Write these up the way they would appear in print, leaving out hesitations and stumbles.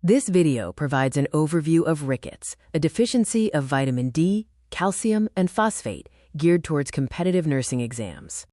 This video provides an overview of rickets, a deficiency of vitamin D, calcium, and phosphate geared towards competitive nursing exams.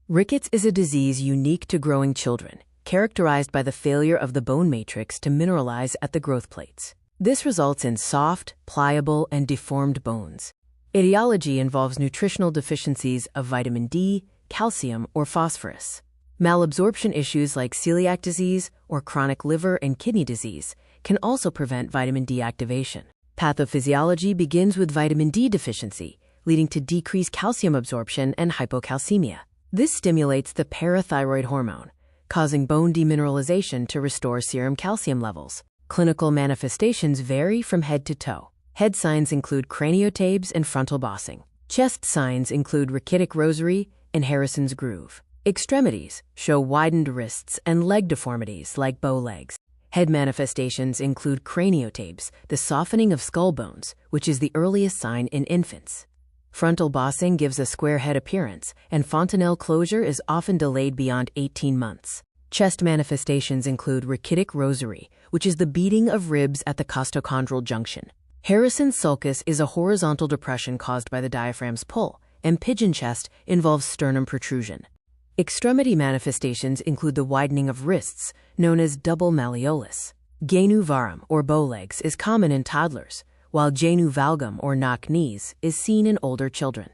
Rickets is a disease unique to growing children, characterized by the failure of the bone matrix to mineralize at the growth plates. This results in soft, pliable, and deformed bones. Etiology involves nutritional deficiencies of vitamin D, calcium, or phosphorus. Malabsorption issues like celiac disease or chronic liver and kidney disease can also prevent vitamin D activation. Pathophysiology begins with vitamin D deficiency, leading to decreased calcium absorption and hypocalcemia. This stimulates the parathyroid hormone, causing bone demineralization to restore serum calcium levels. Clinical manifestations vary from head to toe. Head signs include craniotabes and frontal bossing. Chest signs include rachitic rosary and Harrison's groove. Extremities show widened wrists and leg deformities like bow legs. Head manifestations include craniotabes, the softening of skull bones, which is the earliest sign in infants. Frontal bossing gives a square head appearance, and fontanelle closure is often delayed beyond 18 months. Chest manifestations include rachitic rosary, which is the beating of ribs at the costochondral junction. Harrison's sulcus is a horizontal depression caused by the diaphragm's pull, and pigeon chest involves sternum protrusion. Extremity manifestations include the widening of wrists, known as double malleolus. Genu varum, or bow legs, is common in toddlers, while genu valgum, or knock knees, is seen in older children.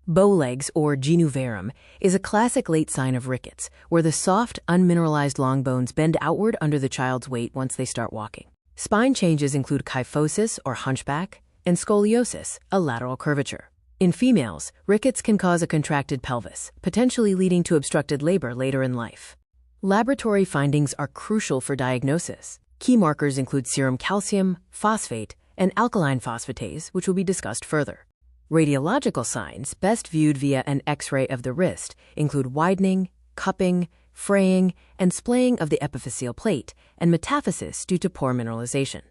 Bow legs, or genu varum, is a classic late sign of rickets, where the soft, unmineralized long bones bend outward under the child's weight once they start walking. Spine changes include kyphosis, or hunchback, and scoliosis, a lateral curvature. In females, rickets can cause a contracted pelvis, potentially leading to obstructed labor later in life. Laboratory findings are crucial for diagnosis. Key markers include serum calcium, phosphate, and alkaline phosphatase, which will be discussed further. Radiological signs, best viewed via an X-ray of the wrist, include widening, cupping, fraying, and splaying of the epiphyseal plate, and metaphysis due to poor mineralization.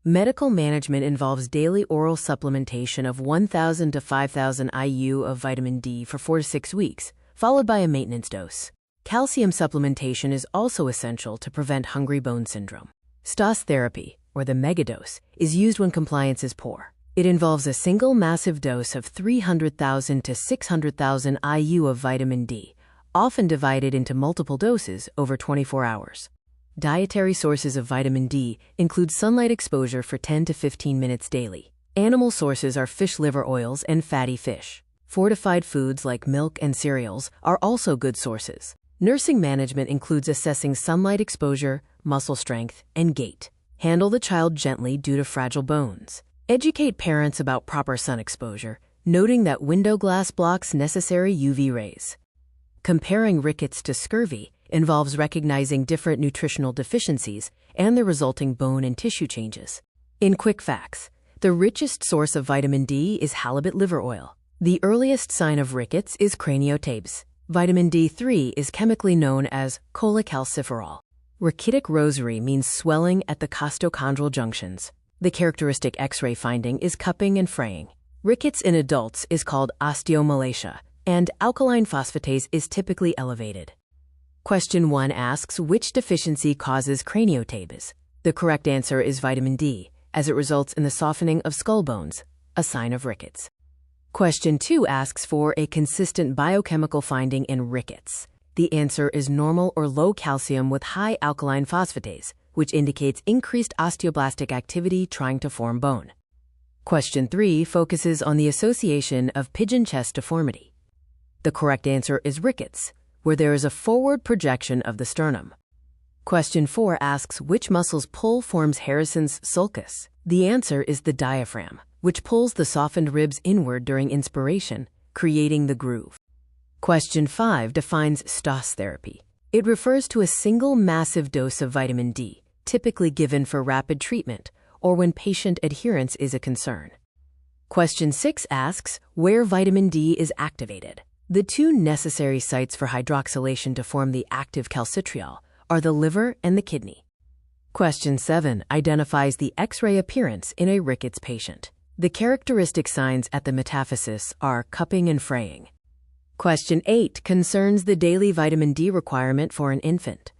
Medical management involves daily oral supplementation of 1,000 to 5,000 IU of vitamin D for 4 to 6 weeks, followed by a maintenance dose. Calcium supplementation is also essential to prevent hungry bone syndrome. STOS therapy, or the megadose, is used when compliance is poor. It involves a single massive dose of 300,000 to 600,000 IU of vitamin D, often divided into multiple doses over 24 hours. Dietary sources of vitamin D include sunlight exposure for 10 to 15 minutes daily. Animal sources are fish liver oils and fatty fish. Fortified foods like milk and cereals are also good sources. Nursing management includes assessing sunlight exposure, muscle strength, and gait. Handle the child gently due to fragile bones. Educate parents about proper sun exposure, noting that window glass blocks necessary UV rays. Comparing rickets to scurvy involves recognizing different nutritional deficiencies and the resulting bone and tissue changes. In quick facts, the richest source of vitamin D is halibut liver oil. The earliest sign of rickets is craniotabes. Vitamin D3 is chemically known as cholecalciferol. Rachitic rosary means swelling at the costochondral junctions. The characteristic X-ray finding is cupping and fraying. Rickets in adults is called osteomalacia, and alkaline phosphatase is typically elevated. Question 1 asks which deficiency causes craniotabes. The correct answer is vitamin D, as it results in the softening of skull bones, a sign of rickets. Question 2 asks for a consistent biochemical finding in rickets. The answer is normal or low calcium with high alkaline phosphatase, which indicates increased osteoblastic activity trying to form bone. Question 3 focuses on the association of pigeon chest deformity. The correct answer is rickets, where there is a forward projection of the sternum. Question 4 asks which muscle's pull forms Harrison's sulcus. The answer is the diaphragm, which pulls the softened ribs inward during inspiration, creating the groove. Question 5 defines STOS therapy. It refers to a single massive dose of vitamin D, typically given for rapid treatment or when patient adherence is a concern. Question 6 asks where vitamin D is activated. The two necessary sites for hydroxylation to form the active calcitriol are the liver and the kidney. Question 7 identifies the X-ray appearance in a rickets patient. The characteristic signs at the metaphysis are cupping and fraying. Question 8 concerns the daily vitamin D requirement for an infant.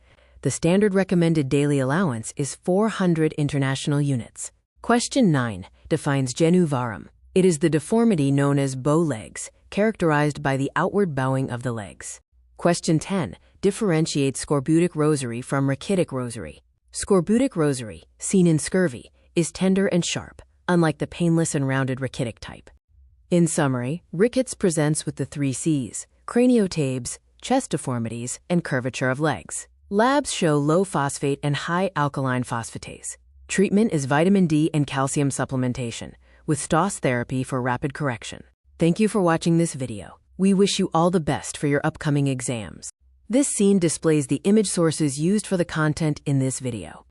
The standard recommended daily allowance is 400 international units. Question 9 defines genu varum. It is the deformity known as bow legs, characterized by the outward bowing of the legs. Question 10 differentiates scorbutic rosary from rachitic rosary. Scorbutic rosary, seen in scurvy, is tender and sharp, unlike the painless and rounded rachitic type. In summary, rickets presents with the 3 C's: craniotabes, chest deformities, and curvature of legs. Labs show low phosphate and high alkaline phosphatase. Treatment is vitamin D and calcium supplementation, with STOS therapy for rapid correction. Thank you for watching this video. We wish you all the best for your upcoming exams. This scene displays the image sources used for the content in this video.